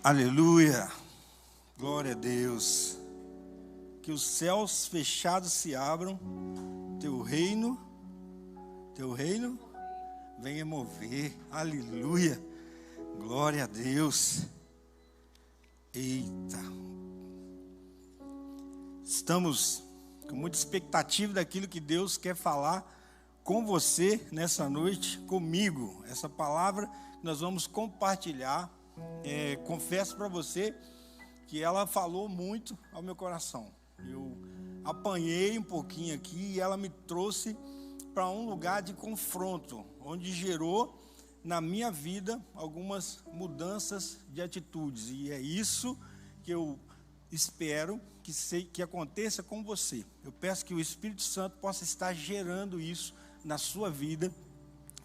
Aleluia, glória a Deus, que os céus fechados se abram, teu reino venha mover, aleluia, glória a Deus. Eita, estamos com muita expectativa daquilo que Deus quer falar com você nessa noite, comigo, essa palavra que nós vamos compartilhar. Confesso para você que ela falou muito ao meu coração. Eu apanhei um pouquinho aqui e ela me trouxe para um lugar de confronto, onde gerou na minha vida algumas mudanças de atitudes. E é isso que eu espero que aconteça com você. Eu peço que o Espírito Santo possa estar gerando isso na sua vida,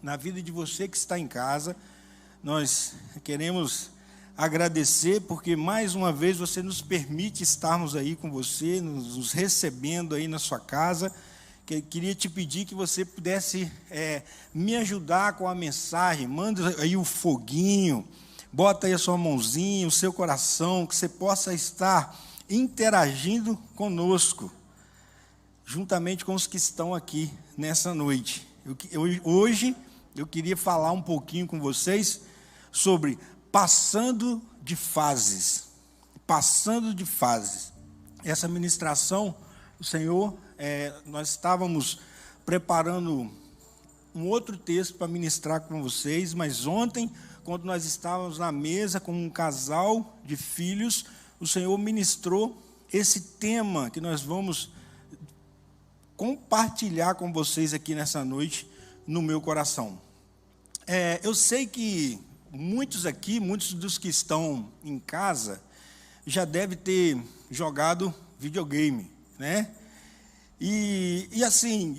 na vida de você que está em casa. Nós queremos agradecer porque mais uma vez você nos permite estarmos aí com você, nos recebendo aí na sua casa. Queria te pedir que você pudesse me ajudar com a mensagem. Manda aí o foguinho, bota aí a sua mãozinha, o seu coração, que você possa estar interagindo conosco, juntamente com os que estão aqui nessa noite. Hoje eu queria falar um pouquinho com vocês sobre passando de fases. Passando de fases. Essa ministração, o Senhor, nós estávamos preparando um outro texto para ministrar com vocês, mas ontem, quando nós estávamos na mesa com um casal de filhos, o Senhor ministrou esse tema que nós vamos compartilhar com vocês aqui nessa noite no meu coração. Eu sei que muitos dos que estão em casa, já devem ter jogado videogame, né? E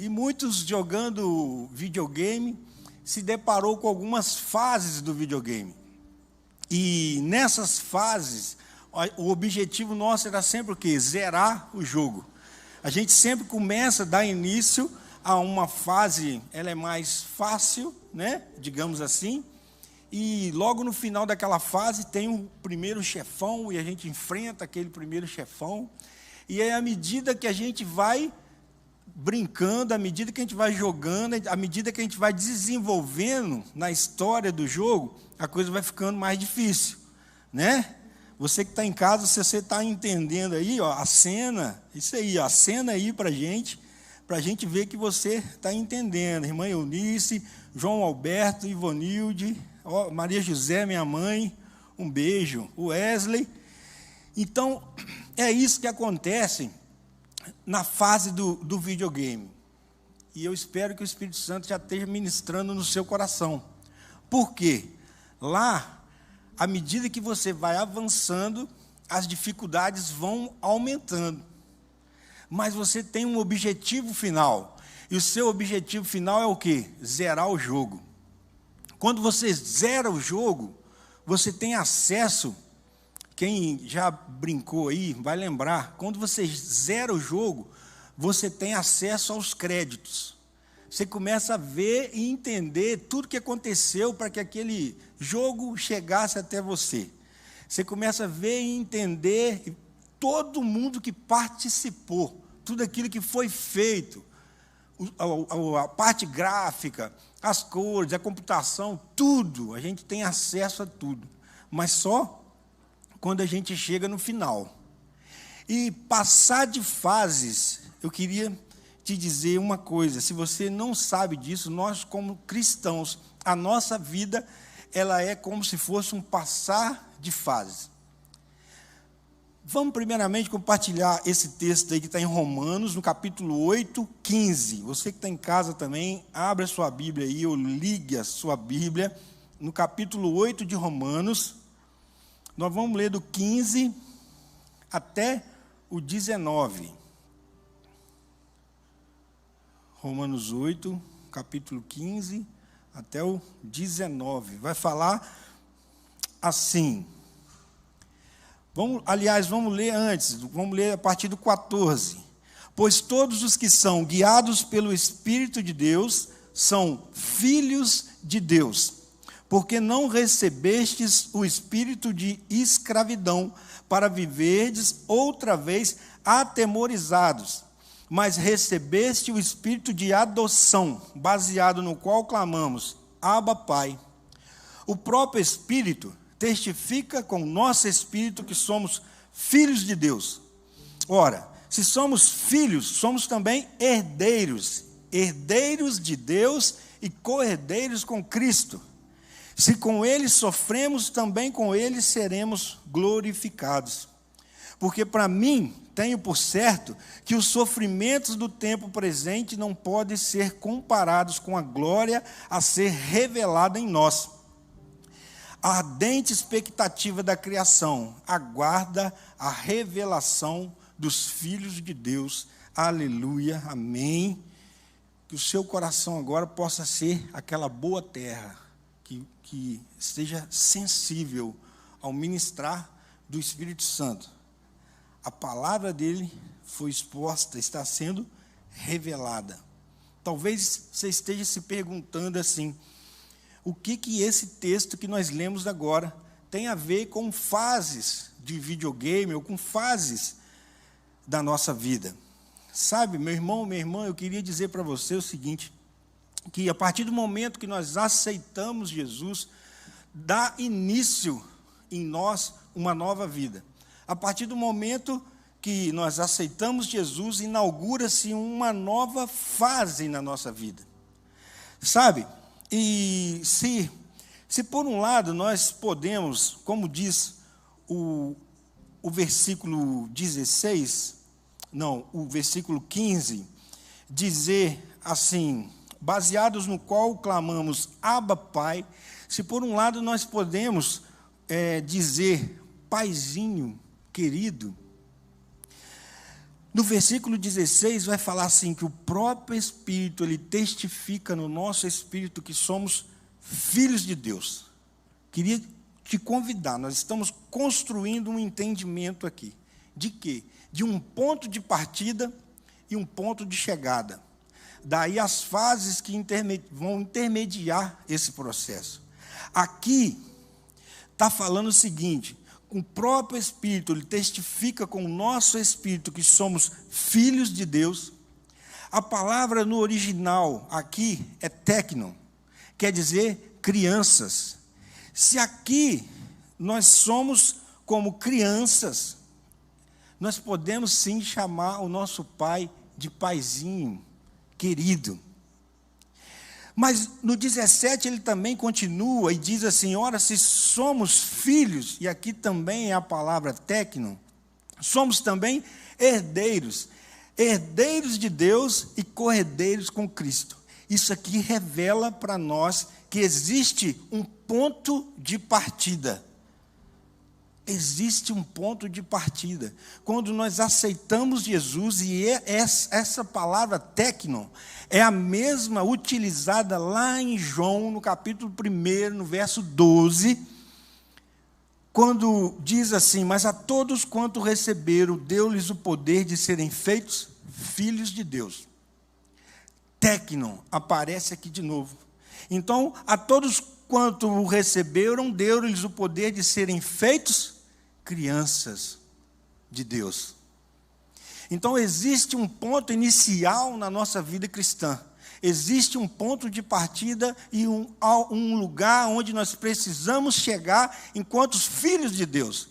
muitos jogando videogame se deparou com algumas fases do videogame. E nessas fases, o objetivo nosso era sempre o quê? Zerar o jogo. A gente sempre começa a dar início a uma fase, ela é mais fácil, né? Digamos assim. E logo no final daquela fase tem um primeiro chefão e a gente enfrenta aquele primeiro chefão. E aí, à medida que a gente vai brincando, à medida que a gente vai jogando, à medida que a gente vai desenvolvendo na história do jogo, a coisa vai ficando mais difícil, né? Você que está em casa, se você está entendendo aí, ó, a cena, isso aí, ó, a cena aí para a gente ver que você está entendendo. Irmã Eunice, João Alberto, Ivonilde, Maria José, minha mãe, um beijo, o Wesley. Então, é isso que acontece na fase do videogame. E eu espero que o Espírito Santo já esteja ministrando no seu coração. Por quê? Lá, à medida que você vai avançando, as dificuldades vão aumentando. Mas você tem um objetivo final. E o seu objetivo final é o quê? Zerar o jogo. Quando você zera o jogo, você tem acesso, quem já brincou aí vai lembrar, quando você zera o jogo, você tem acesso aos créditos. Você começa a ver e entender tudo que aconteceu para que aquele jogo chegasse até você. Você começa a ver e entender todo mundo que participou, tudo aquilo que foi feito, a parte gráfica, as cores, a computação, tudo, a gente tem acesso a tudo, mas só quando a gente chega no final. E passar de fases, eu queria te dizer uma coisa, se você não sabe disso, nós como cristãos, a nossa vida, ela é como se fosse um passar de fases. Vamos primeiramente compartilhar esse texto aí que está em Romanos, no capítulo 8, 15. Você que está em casa também, abra a sua Bíblia aí, ou ligue a sua Bíblia, no capítulo 8 de Romanos. Nós vamos ler do 15 até o 19. Romanos 8, capítulo 15 até o 19. Vai falar assim. Vamos ler antes, vamos ler a partir do 14. Pois todos os que são guiados pelo Espírito de Deus são filhos de Deus. porque não recebestes o espírito de escravidão, para viverdes outra vez atemorizados, mas recebeste o espírito de adoção, baseado no qual clamamos, Abba, Pai. O próprio Espírito testifica com o nosso espírito que somos filhos de Deus. Ora, se somos filhos, somos também herdeiros, herdeiros de Deus e co-herdeiros com Cristo. Se com Ele sofremos, também com Ele seremos glorificados. Porque para mim, tenho por certo que os sofrimentos do tempo presente não podem ser comparados com a glória a ser revelada em nós. A ardente expectativa da criação aguarda a revelação dos filhos de Deus. Aleluia, amém. Que o seu coração agora possa ser aquela boa terra, que esteja sensível ao ministrar do Espírito Santo. A palavra dele foi exposta, está sendo revelada. Talvez você esteja se perguntando assim, o que esse texto que nós lemos agora tem a ver com fases de videogame ou com fases da nossa vida? Sabe, meu irmão, minha irmã, eu queria dizer para você o seguinte, que a partir do momento que nós aceitamos Jesus, dá início em nós uma nova vida. A partir do momento que nós aceitamos Jesus, inaugura-se uma nova fase na nossa vida. Sabe? E se por um lado nós podemos, como diz o versículo 16, não, o versículo 15, dizer assim, baseados no qual clamamos Abba, Pai, se por um lado nós podemos dizer Paizinho querido, no versículo 16 vai falar assim, que o próprio Espírito, ele testifica no nosso espírito que somos filhos de Deus. Queria te convidar, nós estamos construindo um entendimento aqui. De quê? De um ponto de partida e um ponto de chegada. Daí as fases que vão intermediar esse processo. Aqui está falando o seguinte, o próprio Espírito, ele testifica com o nosso espírito que somos filhos de Deus. A palavra no original aqui é teknon, quer dizer crianças. Se aqui nós somos como crianças, nós podemos sim chamar o nosso pai de paizinho, querido. Mas no 17 ele também continua e diz assim, ora, se somos filhos, e aqui também é a palavra teknon, somos também herdeiros, herdeiros de Deus e co-herdeiros com Cristo. Isso aqui revela para nós que existe um ponto de partida. Existe um ponto de partida. Quando nós aceitamos Jesus, e essa palavra teknon é a mesma utilizada lá em João, no capítulo 1, no verso 12, quando diz assim, mas a todos quanto receberam, deu-lhes o poder de serem feitos filhos de Deus. Teknon aparece aqui de novo. Então, a todos quanto o receberam, deu-lhes o poder de serem feitos crianças de Deus. Então, existe um ponto inicial na nossa vida cristã. Existe um ponto de partida e um lugar onde nós precisamos chegar enquanto filhos de Deus.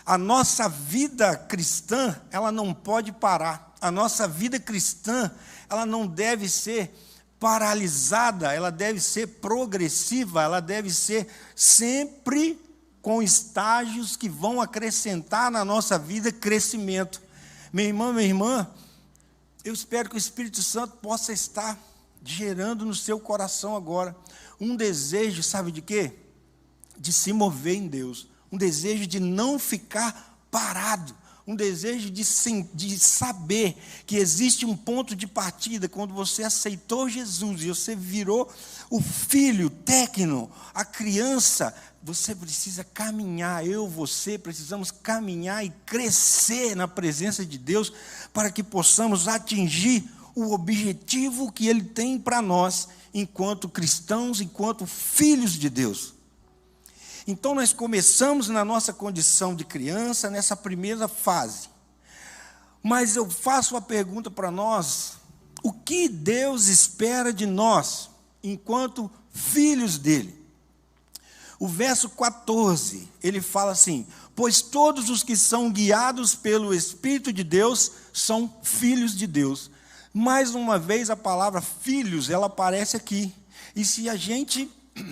A nossa vida cristã, ela não pode parar. A nossa vida cristã, ela não deve ser paralisada, ela deve ser progressiva, ela deve ser sempre com estágios que vão acrescentar na nossa vida crescimento. Meu irmão, minha irmã, eu espero que o Espírito Santo possa estar gerando no seu coração agora um desejo, sabe de quê? De se mover em Deus, um desejo de não ficar parado, um desejo de saber que existe um ponto de partida. Quando você aceitou Jesus e você virou o filho, teknon, a criança, você precisa caminhar, você precisamos caminhar e crescer na presença de Deus para que possamos atingir o objetivo que Ele tem para nós enquanto cristãos, enquanto filhos de Deus. Então nós começamos na nossa condição de criança, nessa primeira fase. Mas eu faço uma pergunta para nós: o que Deus espera de nós, enquanto filhos dele? O verso 14, ele fala assim: pois todos os que são guiados pelo Espírito de Deus são filhos de Deus. Mais uma vez a palavra filhos, ela aparece aqui. E se a gente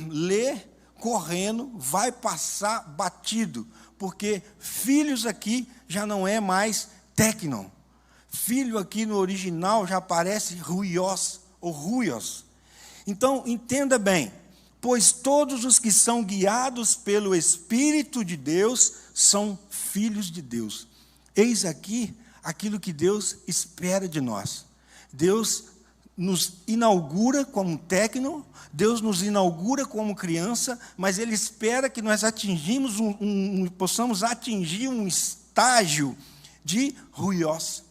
ler correndo, vai passar batido, porque filhos aqui já não é mais tecnon. Filho aqui no original já aparece ruios ou ruios. Então, entenda bem: pois todos os que são guiados pelo Espírito de Deus são filhos de Deus. Eis aqui aquilo que Deus espera de nós. Deus nos inaugura como tecno, Deus nos inaugura como criança, mas Ele espera que nós possamos atingir um estágio de ruios.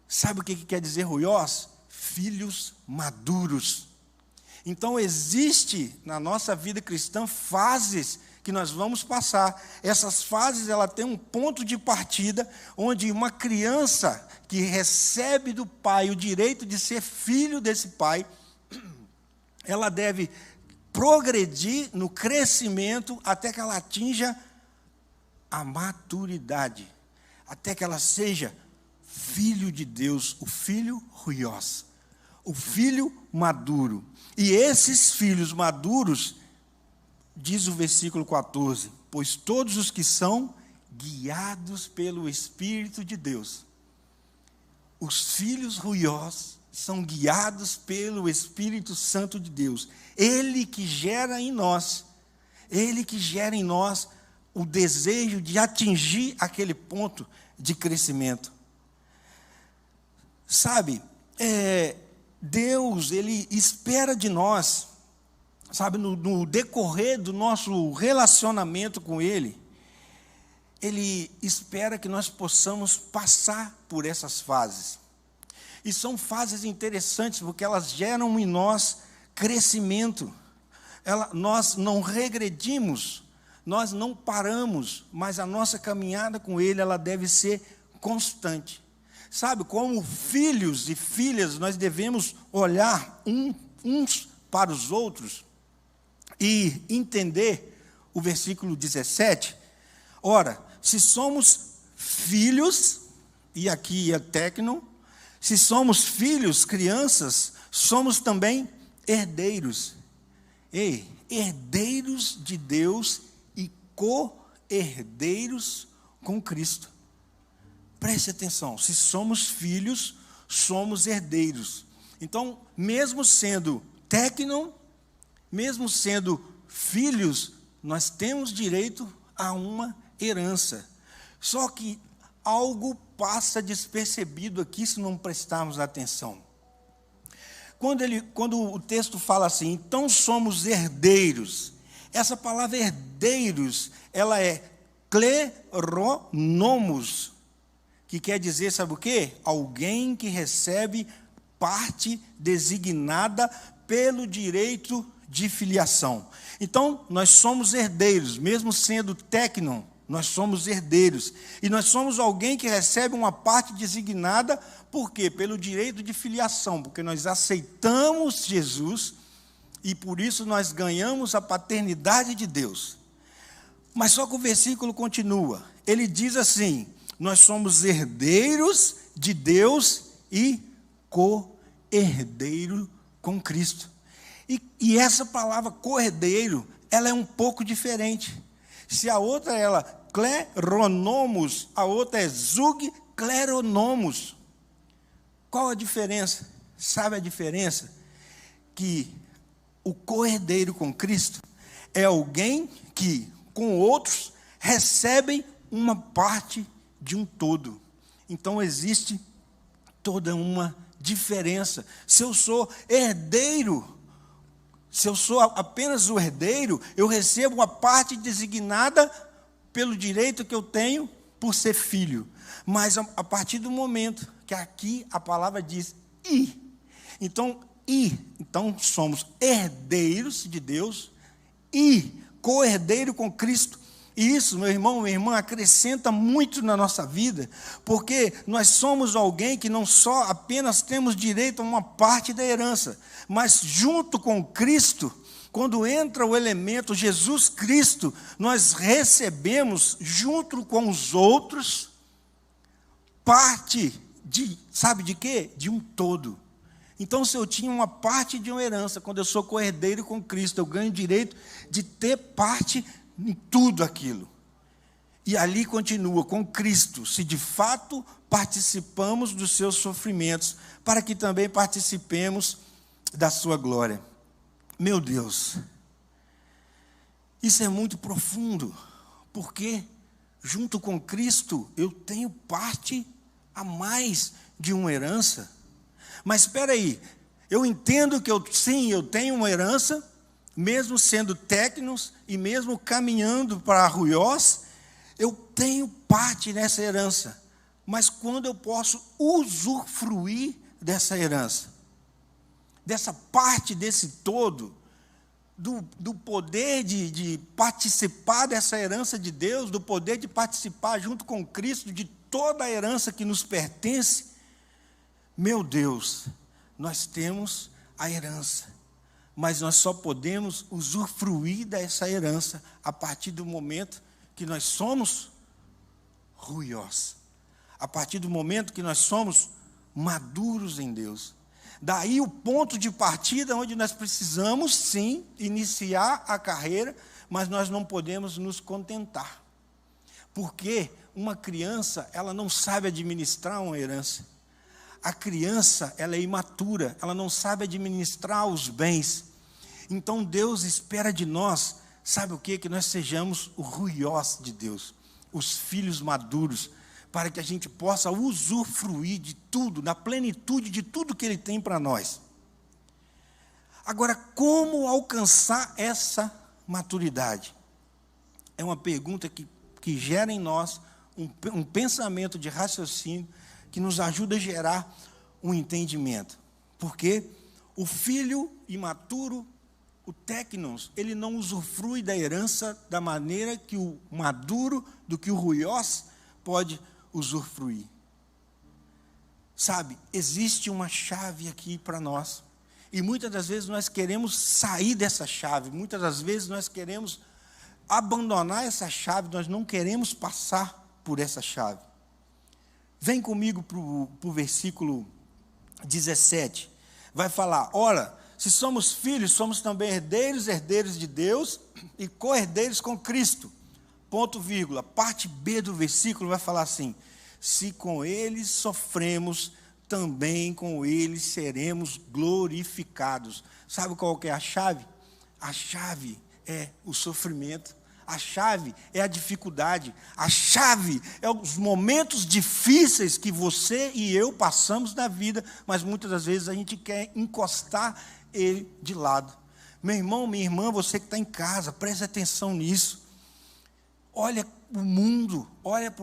Sabe o que quer dizer ruios? Filhos maduros. Então, existe na nossa vida cristã fases que nós vamos passar. Essas fases, ela tem um ponto de partida, onde uma criança que recebe do pai o direito de ser filho desse pai, ela deve progredir no crescimento até que ela atinja a maturidade, até que ela seja filho de Deus, o filho ruios, o filho maduro. E esses filhos maduros, diz o versículo 14, pois todos os que são guiados pelo Espírito de Deus, os filhos ruios são guiados pelo Espírito Santo de Deus. Ele que gera em nós o desejo de atingir aquele ponto de crescimento. Sabe, Deus, Ele espera de nós, sabe, no decorrer do nosso relacionamento com Ele, Ele espera que nós possamos passar por essas fases. E são fases interessantes, porque elas geram em nós crescimento. Nós não regredimos, nós não paramos, mas a nossa caminhada com Ele, ela deve ser constante. Sabe, como filhos e filhas, nós devemos olhar uns para os outros e entender o versículo 17. Ora, se somos filhos, e aqui é tecno, se somos filhos, crianças, somos também herdeiros. Herdeiros de Deus e co-herdeiros com Cristo. Preste atenção, se somos filhos, somos herdeiros. Então, mesmo sendo tecnon, mesmo sendo filhos, nós temos direito a uma herança. Só que algo passa despercebido aqui se não prestarmos atenção. Quando o texto fala assim, então somos herdeiros, essa palavra herdeiros, ela é kleronomos, que quer dizer, sabe o quê? Alguém que recebe parte designada pelo direito de filiação. Então, nós somos herdeiros, mesmo sendo tecnon, nós somos herdeiros. E nós somos alguém que recebe uma parte designada, por quê? Pelo direito de filiação, porque nós aceitamos Jesus e por isso nós ganhamos a paternidade de Deus. Mas só que o versículo continua, ele diz assim: nós somos herdeiros de Deus e co-herdeiro com Cristo. E essa palavra co-herdeiro, ela é um pouco diferente. Se a outra é kleronomos, a outra é zug kleronomos. Qual a diferença? Sabe a diferença? Que o co-herdeiro com Cristo é alguém que, com outros, recebem uma parte de um todo. Então existe toda uma diferença. Se eu sou herdeiro, se eu sou apenas o herdeiro, eu recebo uma parte designada pelo direito que eu tenho por ser filho. Mas a partir do momento que aqui a palavra diz então Então somos herdeiros de Deus e co-herdeiro com Cristo. E isso, meu irmão, minha irmã, acrescenta muito na nossa vida, porque nós somos alguém que não só apenas temos direito a uma parte da herança, mas junto com Cristo, quando entra o elemento Jesus Cristo, nós recebemos, junto com os outros, parte de, sabe de quê? De um todo. Então, se eu tinha uma parte de uma herança, quando eu sou co-herdeiro com Cristo, eu ganho direito de ter parte em tudo aquilo. E ali continua, com Cristo, se de fato participamos dos seus sofrimentos, para que também participemos da sua glória. Meu Deus, isso é muito profundo, porque junto com Cristo eu tenho parte a mais de uma herança. Mas espera aí, eu entendo que eu tenho uma herança, mesmo sendo técnicos e mesmo caminhando para a Ruiós, eu tenho parte nessa herança. Mas quando eu posso usufruir dessa herança? Dessa parte, desse todo, do poder de participar dessa herança de Deus, do poder de participar junto com Cristo de toda a herança que nos pertence. Meu Deus, nós temos a herança, mas nós só podemos usufruir dessa herança a partir do momento que nós somos ruiós, a partir do momento que nós somos maduros em Deus. Daí o ponto de partida onde nós precisamos, sim, iniciar a carreira, mas nós não podemos nos contentar. Porque uma criança, ela não sabe administrar uma herança. A criança, ela é imatura, ela não sabe administrar os bens. Então Deus espera de nós, sabe o quê? Que nós sejamos o ruiós de Deus, os filhos maduros, para que a gente possa usufruir de tudo, na plenitude de tudo que Ele tem para nós. Agora, como alcançar essa maturidade? É uma pergunta que gera em nós um pensamento de raciocínio que nos ajuda a gerar um entendimento. Porque o filho imaturo, o téknos, ele não usufrui da herança da maneira que o maduro, do que o ruiós pode usufruir. Sabe, existe uma chave aqui para nós. E muitas das vezes nós queremos sair dessa chave. Muitas das vezes nós queremos abandonar essa chave. Nós não queremos passar por essa chave. Vem comigo para o versículo 17. Vai falar, ora, se somos filhos, somos também herdeiros, herdeiros de Deus e co-herdeiros com Cristo. Ponto, vírgula. Parte B do versículo vai falar assim, se com ele sofremos, também com ele seremos glorificados. Sabe qual que é a chave? A chave é o sofrimento. A chave é a dificuldade. A chave é os momentos difíceis que você e eu passamos na vida, mas muitas das vezes a gente quer encostar ele de lado. Meu irmão, minha irmã, você que está em casa, preste atenção nisso. Olha o mundo, olha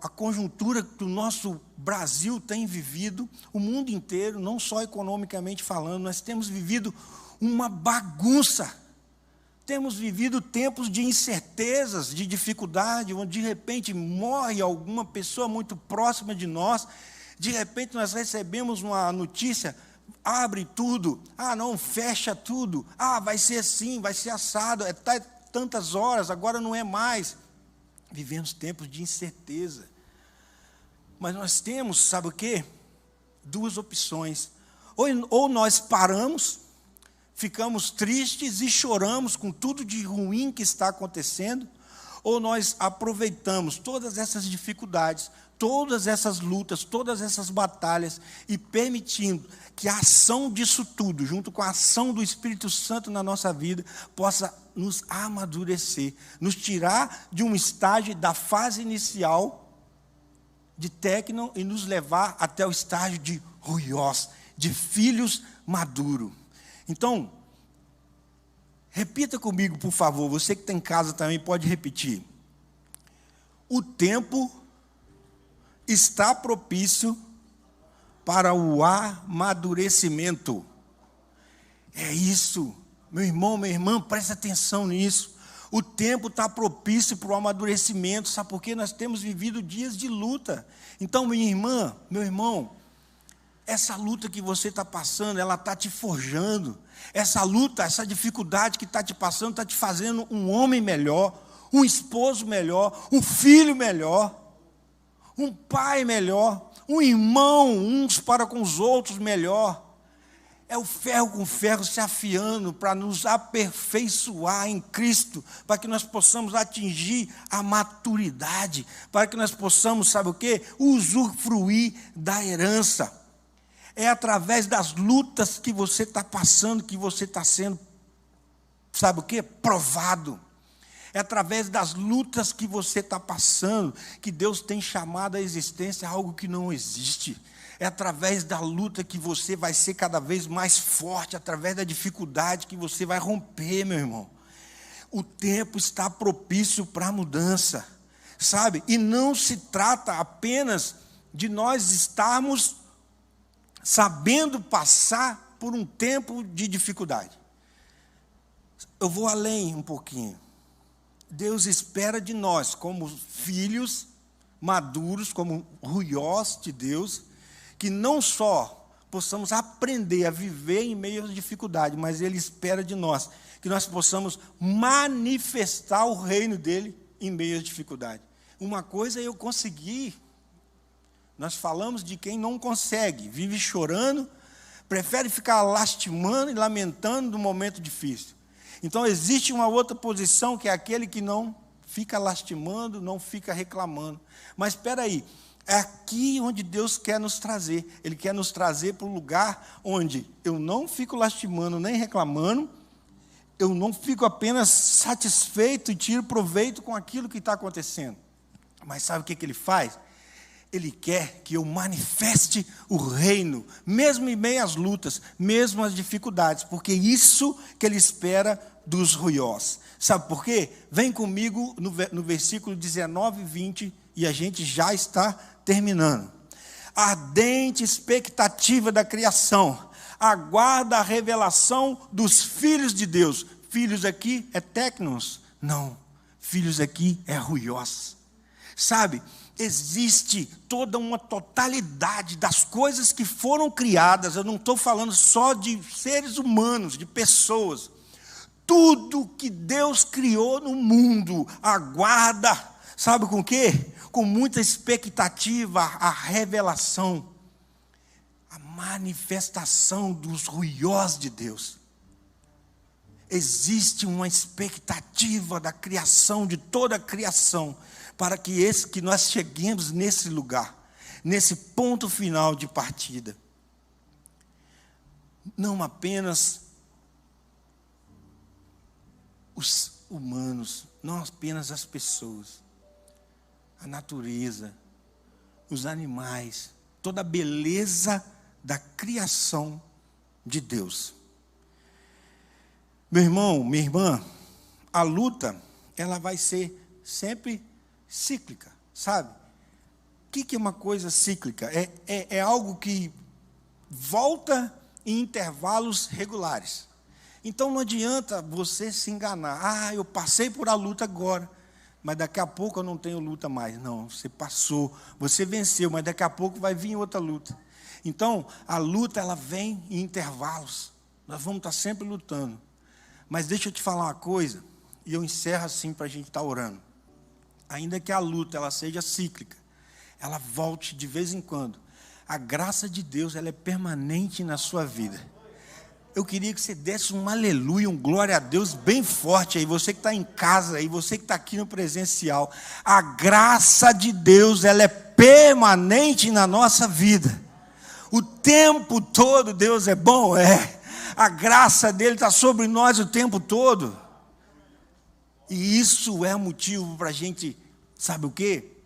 a conjuntura que o nosso Brasil tem vivido, o mundo inteiro, não só economicamente falando, nós temos vivido uma bagunça. Temos vivido tempos de incertezas, de dificuldade, onde de repente morre alguma pessoa muito próxima de nós, de repente nós recebemos uma notícia, abre tudo, não, fecha tudo, vai ser assim, vai ser assado, tantas horas, agora não é mais. Vivemos tempos de incerteza. Mas nós temos, sabe o quê? Duas opções. Ou nós paramos, ficamos tristes e choramos com tudo de ruim que está acontecendo, ou nós aproveitamos todas essas dificuldades, todas essas lutas, todas essas batalhas, e permitindo que a ação disso tudo, junto com a ação do Espírito Santo na nossa vida, possa nos amadurecer, nos tirar de um estágio da fase inicial de técno e nos levar até o estágio de ruiós, de filhos maduros. Então, repita comigo, por favor, você que está em casa também pode repetir. O tempo está propício para o amadurecimento. É isso, meu irmão, minha irmã, preste atenção nisso. O tempo está propício para o amadurecimento, sabe por quê? Nós temos vivido dias de luta. Então, minha irmã, meu irmão, essa luta que você está passando, ela está te forjando. Essa luta, essa dificuldade que está te passando, está te fazendo um homem melhor, um esposo melhor, um filho melhor, um pai melhor, um irmão, uns para com os outros melhor. É o ferro com ferro se afiando para nos aperfeiçoar em Cristo, para que nós possamos atingir a maturidade, para que nós possamos, sabe o quê? Usufruir da herança. É através das lutas que você está passando, que você está sendo, sabe o quê? Provado. É através das lutas que você está passando, que Deus tem chamado à existência algo que não existe. É através da luta que você vai ser cada vez mais forte, através da dificuldade que você vai romper, meu irmão. O tempo está propício para a mudança, sabe? E não se trata apenas de nós estarmos sabendo passar por um tempo de dificuldade. Eu vou além um pouquinho. Deus espera de nós, como filhos maduros, como ruiós de Deus, que não só possamos aprender a viver em meio às dificuldades, mas Ele espera de nós que nós possamos manifestar o reino dEle em meio às dificuldades. Uma coisa é eu conseguir, nós falamos de quem não consegue, vive chorando, prefere ficar lastimando e lamentando no momento difícil. Então existe uma outra posição que é aquele que não fica lastimando, não fica reclamando. Mas espera aí, é aqui onde Deus quer nos trazer. Ele quer nos trazer para um lugar onde eu não fico lastimando nem reclamando, eu não fico apenas satisfeito e tiro proveito com aquilo que está acontecendo. Mas sabe o que Ele faz? Ele quer que eu manifeste o reino, mesmo em meio às lutas, mesmo às dificuldades, porque é isso que Ele espera dos ruiós. Sabe por quê? Vem comigo no versículo 19 e 20, e a gente já está terminando. A ardente expectativa da criação aguarda a revelação dos filhos de Deus. Filhos aqui é tecnos? Não. Filhos aqui é ruiós. Sabe, existe toda uma totalidade das coisas que foram criadas. Eu não estou falando só de seres humanos, de pessoas. Tudo que Deus criou no mundo aguarda, sabe com o quê? Com muita expectativa, a revelação, a manifestação dos ruiós de Deus. Existe uma expectativa da criação, de toda a criação, para que nós cheguemos nesse lugar, nesse ponto final de partida. Não apenas os humanos, não apenas as pessoas, a natureza, os animais, toda a beleza da criação de Deus. Meu irmão, minha irmã, a luta, ela vai ser sempre cíclica, sabe? O que é uma coisa cíclica? É algo que volta em intervalos regulares. Então não adianta você se enganar. Eu passei por a luta agora, mas daqui a pouco eu não tenho luta mais. Não, você passou, você venceu, mas daqui a pouco vai vir outra luta. Então, a luta, ela vem em intervalos. Nós vamos estar sempre lutando. Mas deixa eu te falar uma coisa, e eu encerro assim para a gente estar orando. Ainda que a luta ela seja cíclica, ela volte de vez em quando, a graça de Deus ela é permanente na sua vida. Eu queria que você desse um aleluia, um glória a Deus bem forte aí, você que está em casa aí, você que está aqui no presencial. A graça de Deus ela é permanente na nossa vida. O tempo todo Deus é bom, a graça dele está sobre nós o tempo todo. E isso é motivo para a gente, sabe o quê?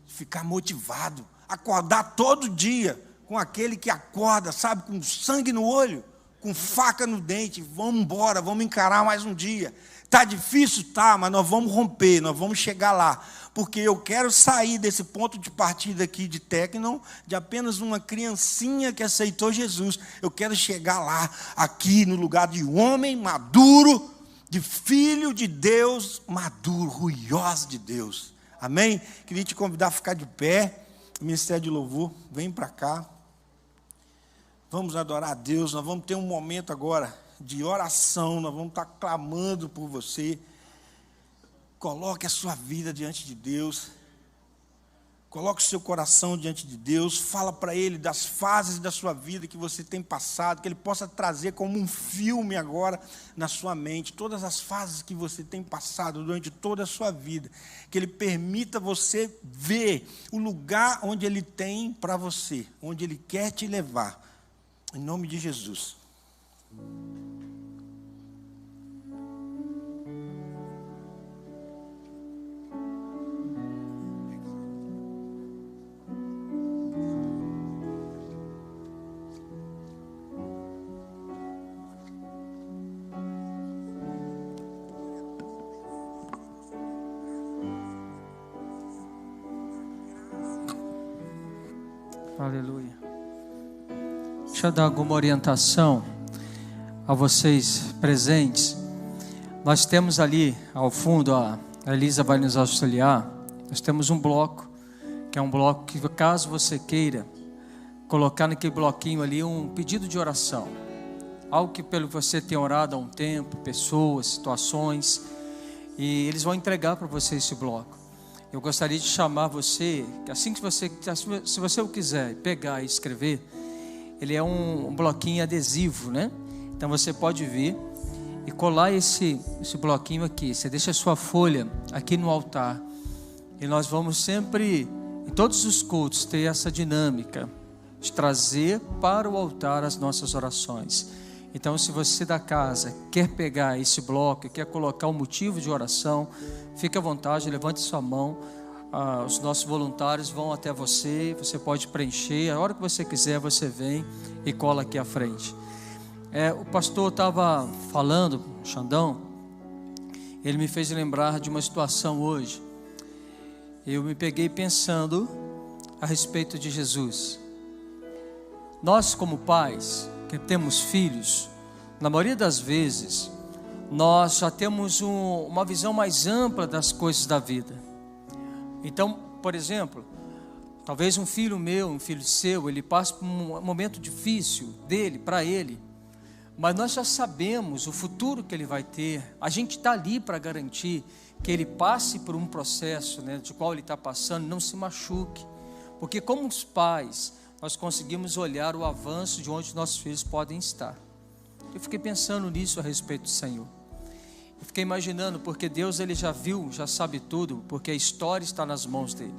Ficar motivado, acordar todo dia com aquele que acorda, sabe, com sangue no olho, com faca no dente, vamos embora, vamos encarar mais um dia. Está difícil? Tá, mas nós vamos romper, nós vamos chegar lá. Porque eu quero sair desse ponto de partida aqui de Tecnon, de apenas uma criancinha que aceitou Jesus. Eu quero chegar lá, aqui no lugar de homem maduro, de filho de Deus maduro, ruioso de Deus. Amém? Queria te convidar a ficar de pé. Ministério de Louvor, vem para cá. Vamos adorar a Deus. Nós vamos ter um momento agora de oração. Nós vamos estar clamando por você. Coloque a sua vida diante de Deus. Coloque o seu coração diante de Deus. Fala para Ele das fases da sua vida que você tem passado, que Ele possa trazer como um filme agora na sua mente, todas as fases que você tem passado durante toda a sua vida. Que Ele permita você ver o lugar onde Ele tem para você, onde Ele quer te levar. Em nome de Jesus. Aleluia. Deixa eu dar alguma orientação a vocês presentes. Nós temos ali ao fundo, a Elisa vai nos auxiliar. Nós temos um bloco, que é um bloco que, caso você queira colocar naquele bloquinho ali um pedido de oração, algo que pelo você tem orado há um tempo, pessoas, situações, e eles vão entregar para você esse bloco. Eu gostaria de chamar você, que assim que você, se você o quiser pegar e escrever, ele é um bloquinho adesivo, né? Então você pode vir e colar esse bloquinho aqui. Você deixa a sua folha aqui no altar. E nós vamos sempre, em todos os cultos, ter essa dinâmica de trazer para o altar as nossas orações. Então, se você da casa quer pegar esse bloco, quer colocar um motivo de oração, fique à vontade, levante sua mão. Os nossos voluntários vão até você, você pode preencher. A hora que você quiser, você vem e cola aqui à frente. O pastor estava falando, Xandão, ele me fez lembrar de uma situação hoje. Eu me peguei pensando a respeito de Jesus. Nós, como pais, que temos filhos, na maioria das vezes, nós já temos uma visão mais ampla das coisas da vida. Então, por exemplo, talvez um filho meu, um filho seu, ele passe por um momento difícil dele, para ele, mas nós já sabemos o futuro que ele vai ter. A gente está ali para garantir que ele passe por um processo, né, de qual ele está passando, não se machuque, porque como os pais, nós conseguimos olhar o avanço de onde nossos filhos podem estar. Eu fiquei pensando nisso a respeito do Senhor. Eu fiquei imaginando, porque Deus ele já viu, já sabe tudo, porque a história está nas mãos dele.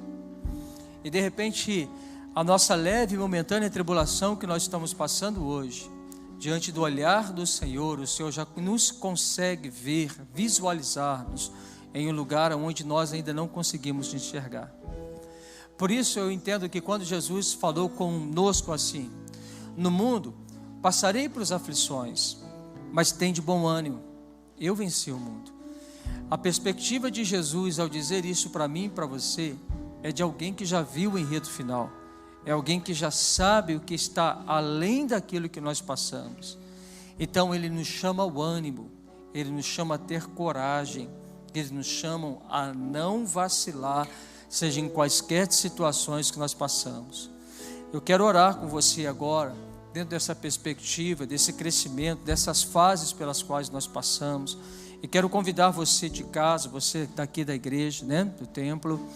E de repente, a nossa leve e momentânea tribulação que nós estamos passando hoje, diante do olhar do Senhor, o Senhor já nos consegue ver, visualizar-nos em um lugar onde nós ainda não conseguimos enxergar. Por isso eu entendo que quando Jesus falou conosco assim: no mundo passarei por aflições, mas tem de bom ânimo, eu venci o mundo. A perspectiva de Jesus ao dizer isso para mim e para você é de alguém que já viu o enredo final, é alguém que já sabe o que está além daquilo que nós passamos. Então ele nos chama ao ânimo, ele nos chama a ter coragem, ele nos chama a não vacilar, seja em quaisquer situações que nós passamos. Eu quero orar com você agora, dentro dessa perspectiva, desse crescimento, dessas fases pelas quais nós passamos. E quero convidar você de casa, você daqui da igreja, né, do templo,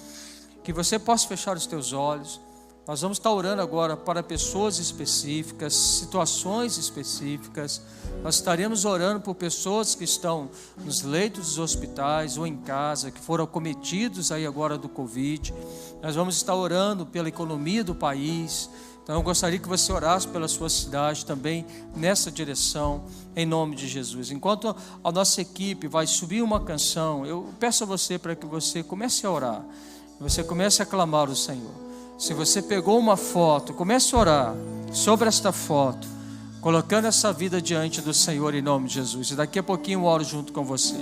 que você possa fechar os teus olhos. Nós vamos estar orando agora para pessoas específicas, situações específicas. Nós estaremos orando por pessoas que estão nos leitos dos hospitais ou em casa, que foram acometidos aí agora do Covid. Nós vamos estar orando pela economia do país. Então eu gostaria que você orasse pela sua cidade também nessa direção, em nome de Jesus. Enquanto a nossa equipe vai subir uma canção, eu peço a você para que você comece a orar, você comece a clamar ao Senhor. Se você pegou uma foto, comece a orar sobre esta foto, colocando essa vida diante do Senhor em nome de Jesus. E daqui a pouquinho eu oro junto com você.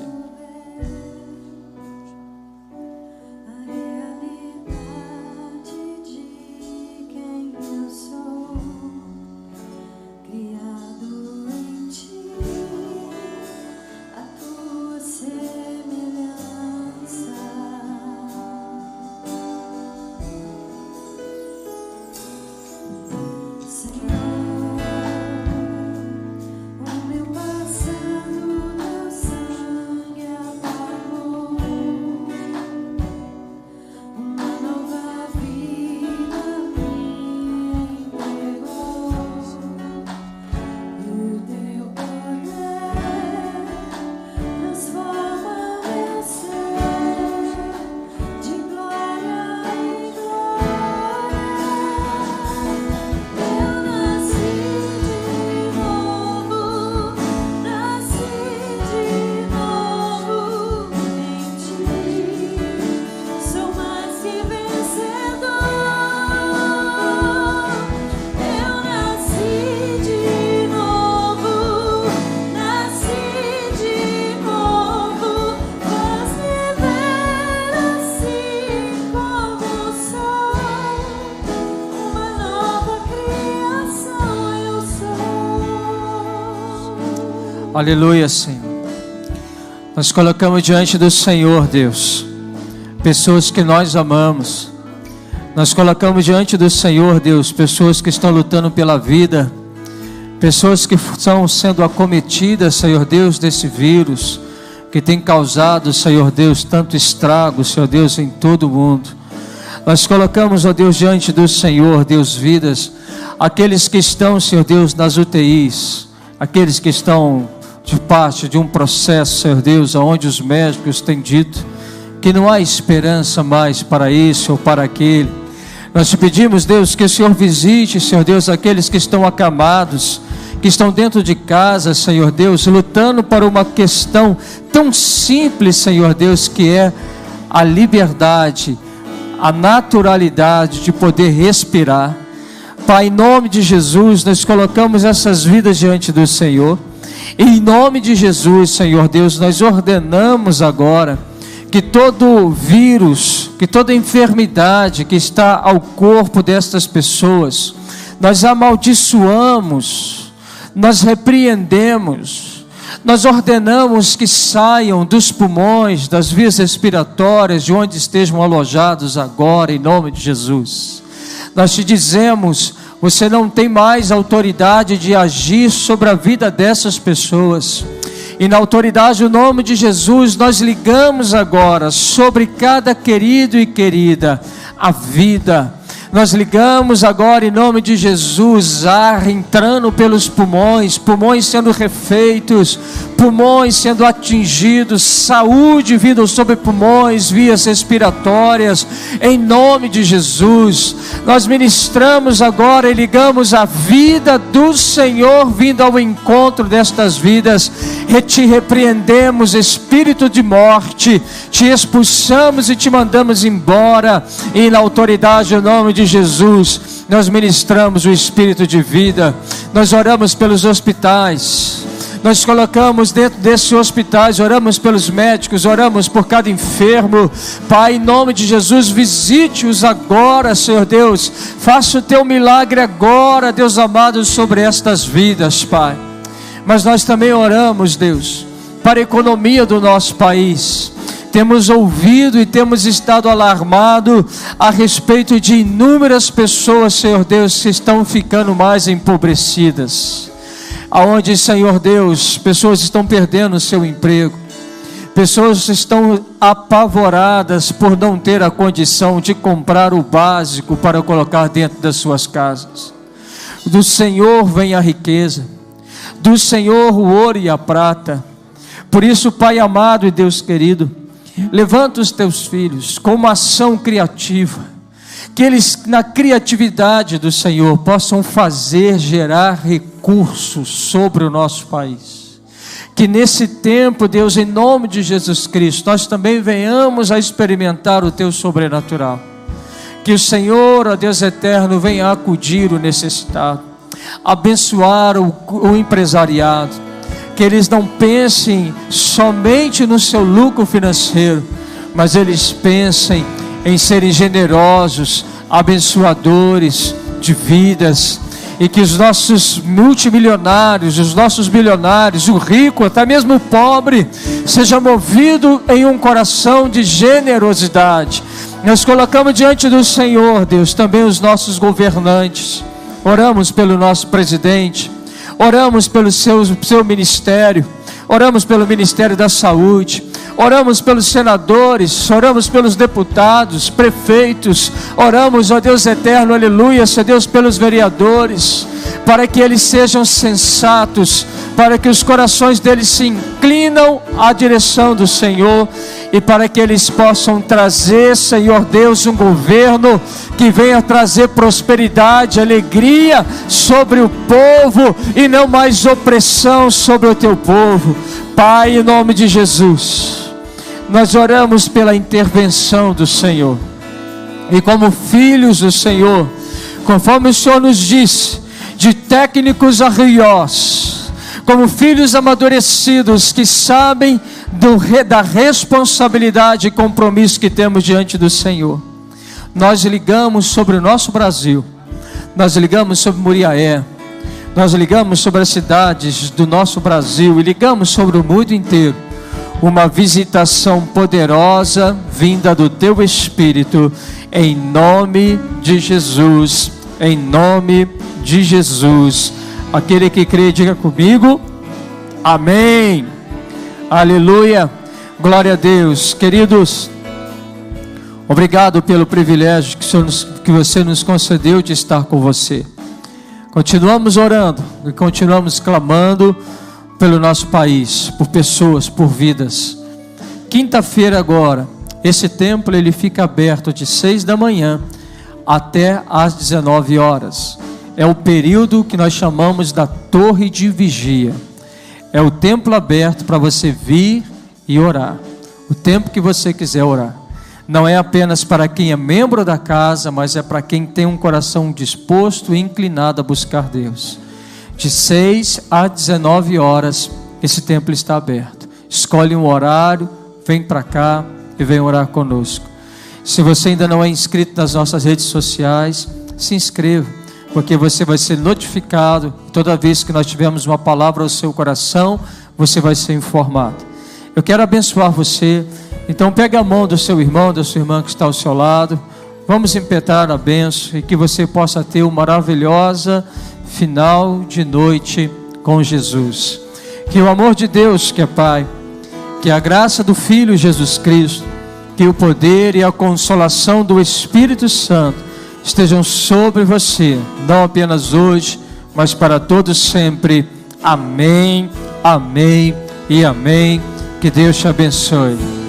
Aleluia, Senhor. Nós colocamos diante do Senhor, Deus, pessoas que nós amamos. Nós colocamos diante do Senhor, Deus, pessoas que estão lutando pela vida, pessoas que estão sendo acometidas, Senhor Deus, desse vírus que tem causado, Senhor Deus, tanto estrago, Senhor Deus, em todo o mundo. Nós colocamos, ó Deus, diante do Senhor, Deus, vidas, aqueles que estão, Senhor Deus, nas UTIs, aqueles que estão de parte de um processo, Senhor Deus, onde os médicos têm dito que não há esperança mais para esse ou para aquele. Nós te pedimos, Deus, que o Senhor visite, Senhor Deus, aqueles que estão acamados, que estão dentro de casa, Senhor Deus, lutando para uma questão tão simples, Senhor Deus, que é a liberdade, a naturalidade de poder respirar. Pai, em nome de Jesus, nós colocamos essas vidas diante do Senhor. Em nome de Jesus, Senhor Deus, nós ordenamos agora que todo vírus, que toda enfermidade que está ao corpo destas pessoas, nós amaldiçoamos, nós repreendemos, nós ordenamos que saiam dos pulmões, das vias respiratórias, de onde estejam alojados agora, em nome de Jesus. Nós te dizemos: você não tem mais autoridade de agir sobre a vida dessas pessoas. E na autoridade do nome de Jesus, nós ligamos agora sobre cada querido e querida a vida. Nós ligamos agora em nome de Jesus, ar entrando pelos pulmões, pulmões sendo refeitos, pulmões sendo atingidos, saúde vindo sobre pulmões, vias respiratórias, em nome de Jesus. Nós ministramos agora e ligamos a vida do Senhor vindo ao encontro destas vidas. E te repreendemos, espírito de morte, te expulsamos e te mandamos embora, e na autoridade do nome de Jesus, nós ministramos o espírito de vida. Nós oramos pelos hospitais, nós colocamos dentro desses hospitais, oramos pelos médicos, oramos por cada enfermo. Pai, em nome de Jesus, visite-os agora, Senhor Deus, faça o teu milagre agora, Deus amado, sobre estas vidas, Pai. Mas nós também oramos, Deus, para a economia do nosso país. Temos ouvido e temos estado alarmados a respeito de inúmeras pessoas, Senhor Deus, que estão ficando mais empobrecidas. Aonde, Senhor Deus, pessoas estão perdendo o seu emprego. Pessoas estão apavoradas por não ter a condição de comprar o básico para colocar dentro das suas casas. Do Senhor vem a riqueza, do Senhor o ouro e a prata. Por isso, Pai amado e Deus querido, levanta os teus filhos com uma ação criativa, que eles, na criatividade do Senhor, possam fazer, gerar recursos sobre o nosso país. Que nesse tempo, Deus, em nome de Jesus Cristo, nós também venhamos a experimentar o teu sobrenatural. Que o Senhor, ó Deus eterno, venha acudir o necessitado. abençoar o empresariado, que eles não pensem somente no seu lucro financeiro, mas eles pensem em serem generosos, abençoadores de vidas, e que os nossos multimilionários, os nossos bilionários, o rico, até mesmo o pobre, seja movido em um coração de generosidade. Nós colocamos diante do Senhor, Deus, também os nossos governantes. Oramos pelo nosso presidente, oramos pelo seu ministério, oramos pelo Ministério da Saúde, oramos pelos senadores, oramos pelos deputados, prefeitos, oramos, ó Deus eterno, aleluia, ó Deus, pelos vereadores, para que eles sejam sensatos, para que os corações deles se inclinam à direção do Senhor, e para que eles possam trazer, Senhor Deus, um governo que venha trazer prosperidade, alegria sobre o povo, e não mais opressão sobre o teu povo. Pai, em nome de Jesus, nós oramos pela intervenção do Senhor, e como filhos do Senhor, conforme o Senhor nos disse, de técnicos a riós, como filhos amadurecidos que sabem da responsabilidade e compromisso que temos diante do Senhor, nós ligamos sobre o nosso Brasil, nós ligamos sobre Muriaé, nós ligamos sobre as cidades do nosso Brasil e ligamos sobre o mundo inteiro, uma visitação poderosa vinda do Teu Espírito, em nome de Jesus, em nome de Jesus. Aquele que crê, diga comigo, amém, aleluia, glória a Deus. Queridos, obrigado pelo privilégio que você nos concedeu de estar com você. Continuamos orando e continuamos clamando pelo nosso país, por pessoas, por vidas. Quinta-feira agora, esse templo ele fica aberto de 6 da manhã até às 19 horas. É o período que nós chamamos da torre de vigia. É o templo aberto para você vir e orar, o tempo que você quiser orar. Não é apenas para quem é membro da casa, mas é para quem tem um coração disposto e inclinado a buscar Deus. De 6 a 19 horas, esse templo está aberto. Escolhe um horário, vem para cá e vem orar conosco. Se você ainda não é inscrito nas nossas redes sociais, se inscreva, porque você vai ser notificado. Toda vez que nós tivermos uma palavra ao seu coração, você vai ser informado. Eu quero abençoar você. Então pegue a mão do seu irmão, da sua irmã que está ao seu lado. Vamos impetrar a bênção e que você possa ter uma maravilhosa final de noite com Jesus. Que o amor de Deus, que é Pai, que a graça do Filho Jesus Cristo, que o poder e a consolação do Espírito Santo estejam sobre você, não apenas hoje, mas para todos sempre. Amém, amém e amém. Que Deus te abençoe.